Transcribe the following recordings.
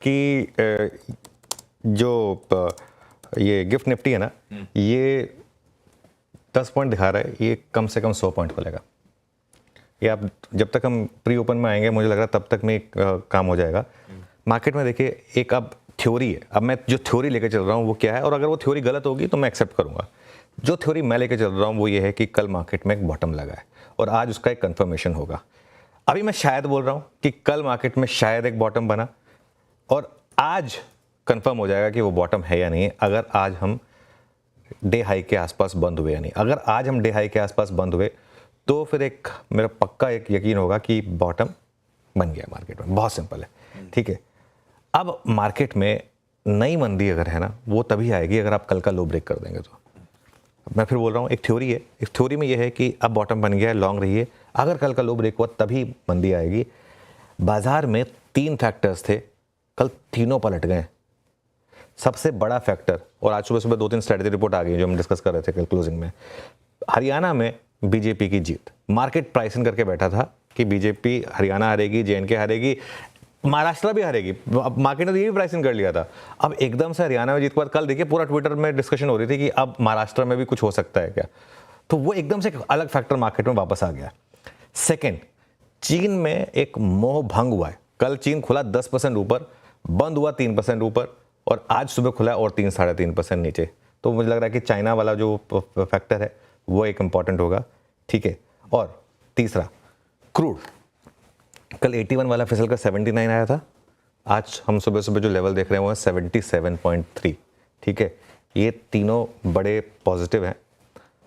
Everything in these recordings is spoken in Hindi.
कि ये गिफ्ट निफ्टी है ना, ये 10 पॉइंट दिखा रहा है, ये कम से कम 100 पॉइंट खोलेगा। ये आप जब तक हम प्री ओपन में आएंगे मुझे लग रहा है तब तक में काम हो जाएगा। मार्केट में देखिए एक अब थ्योरी है, अब मैं जो थ्योरी लेकर चल रहा हूँ वो क्या है, और अगर वो थ्योरी गलत होगी तो मैं एक्सेप्ट करूँगा। जो थ्योरी मैं लेकर चल रहा हूँ वो ये है कि कल मार्केट में एक बॉटम लगा है और आज उसका एक कन्फर्मेशन होगा। अभी मैं शायद बोल रहा हूँ कि कल मार्केट में शायद एक बॉटम बना और आज कंफर्म हो जाएगा कि वो बॉटम है या नहीं, अगर आज हम डे हाई के आसपास बंद हुए या नहीं। अगर आज हम डे हाई के आसपास बंद हुए तो फिर एक मेरा पक्का एक यकीन होगा कि बॉटम बन गया मार्केट में। बहुत सिंपल है, ठीक है। अब मार्केट में नई मंदी अगर है ना, वो तभी आएगी अगर आप कल का लो ब्रेक कर देंगे। तो मैं फिर बोल रहा हूँ एक थ्योरी है, इस थ्योरी में ये है कि अब बॉटम बन गया है, लॉन्ग रहिए, अगर कल का लो ब्रेक हुआ तभी मंदी आएगी। बाजार में 3 फैक्टर्स थे, कल तीनों पलट गए। सबसे बड़ा फैक्टर, और आज सुबह 2-3 स्ट्रेटजी रिपोर्ट आ गई जो हम डिस्कस कर रहे थे कल क्लोजिंग में, हरियाणा में बीजेपी की जीत। मार्केट प्राइसिंग करके बैठा था कि बीजेपी हरियाणा हारेगी, जेएनके हारेगी, महाराष्ट्र भी हारेगी। मार्केट ने तो ये भी प्राइसिंग कर लिया था। अब एकदम से हरियाणा में जीत के बाद कल देखिए पूरा ट्विटर में डिस्कशन हो रही थी कि अब महाराष्ट्र में भी कुछ हो सकता है क्या। तो वो एकदम से एक अलग फैक्टर मार्केट में वापस आ गया। सेकेंड, चीन में एक मोह भंग हुआ है। कल चीन खुला 10% ऊपर, बंद हुआ 3% ऊपर, और आज सुबह खुला और 3-3.5% नीचे। तो मुझे लग रहा है कि चाइना वाला जो फैक्टर है वो एक इंपॉर्टेंट होगा, ठीक है। और तीसरा, क्रूड कल 81 वाला फिसल कर 79 आया था, आज हम सुबह सुबह जो लेवल देख रहे हैं वो है 77.3, ठीक है। ये तीनों बड़े पॉजिटिव हैं।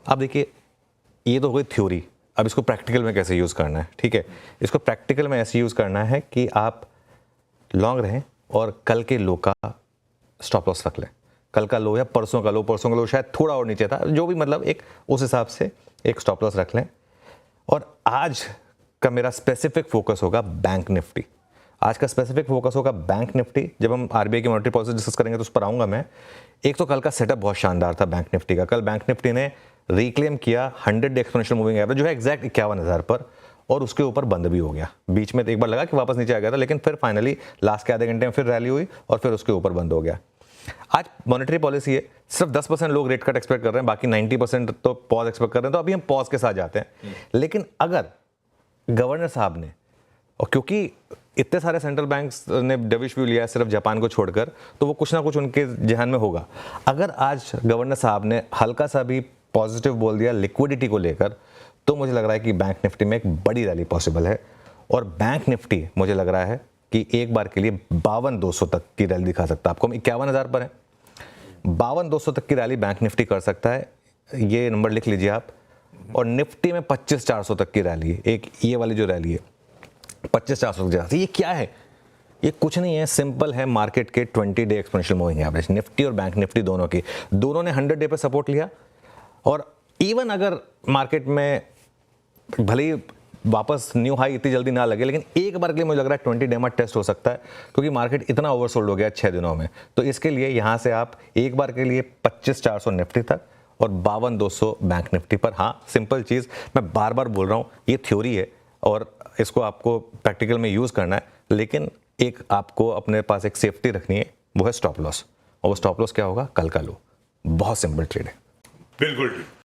अब देखिए ये तो हो गई थ्योरी, अब इसको प्रैक्टिकल में कैसे यूज़ करना है, ठीक है। इसको प्रैक्टिकल में ऐसे यूज़ करना है कि आप लॉन्ग रहें और कल के लो का स्टॉप लॉस रख लें। कल का लो या परसों का लो शायद थोड़ा और नीचे था, जो भी मतलब एक उस हिसाब से एक स्टॉप लॉस रख लें। और आज का मेरा स्पेसिफिक फोकस होगा बैंक निफ्टी। आज का स्पेसिफिक फोकस होगा बैंक निफ्टी। जब हम आरबीआई की मॉनेटरी पॉलिसी डिस्कस करेंगे तो उस पर आऊँगा मैं। एक तो कल का सेटअप बहुत शानदार था बैंक निफ्टी का। कल बैंक निफ्टी ने रिक्लेम किया 100 एक्सपोनेंशियल मूविंग एवरेज जो है एग्जैक्ट 51,000 पर, और उसके ऊपर बंद भी हो गया। बीच में एक बार लगा कि वापस नीचे आ गया था, लेकिन फिर फाइनली लास्ट के आधे घंटे में फिर रैली हुई और फिर उसके ऊपर बंद हो गया। आज मॉनेटरी पॉलिसी है, सिर्फ 10% लोग रेट कट एक्सपेक्ट कर रहे हैं, बाकी 90% तो पॉज एक्सपेक्ट कर रहे हैं। तो अभी हम पॉज के साथ जाते हैं। लेकिन अगर गवर्नर साहब ने, और क्योंकि इतने सारे सेंट्रल बैंक्स ने डविश व्यू लिया है सिर्फ जापान को छोड़कर, तो वो कुछ ना कुछ उनके जहन में होगा। अगर आज गवर्नर साहब ने हल्का सा भी पॉजिटिव बोल दिया लिक्विडिटी को लेकर, तो मुझे लग रहा है कि बैंक निफ्टी में एक बड़ी रैली पॉसिबल है। और बैंक निफ्टी मुझे लग रहा है कि एक बार के लिए 52,200 तक की रैली दिखा सकता है। आपको हम 51,000 पर है, 52,200 तक की रैली बैंक निफ्टी कर सकता है। ये नंबर लिख लीजिए आप। और निफ्टी में 25,400 तक की रैली है। एक ये वाली जो रैली है 25,400 तक, ये क्या है? ये कुछ नहीं है, सिंपल है मार्केट के 20 day exponential moving average. Nifty और बैंक निफ्टी दोनों ने 100 डे पे सपोर्ट लिया। और इवन अगर मार्केट में भले ही वापस न्यू हाई इतनी जल्दी ना लगे, लेकिन एक बार के लिए मुझे लग रहा है 20 डे में टेस्ट हो सकता है, क्योंकि मार्केट इतना ओवरसोल्ड हो गया 6 दिनों में। तो इसके लिए यहाँ से आप एक बार के लिए 25,400 निफ्टी तक और 52,200 बैंक निफ्टी पर। हाँ, सिंपल चीज़ मैं बार बार बोल रहा हूँ, ये थ्योरी है और इसको आपको प्रैक्टिकल में यूज़ करना है, लेकिन एक आपको अपने पास एक सेफ्टी रखनी है, वो है स्टॉप लॉस। और वो स्टॉप लॉस क्या होगा? कल का लो। बहुत सिंपल ट्रेड है। बिल्कुल।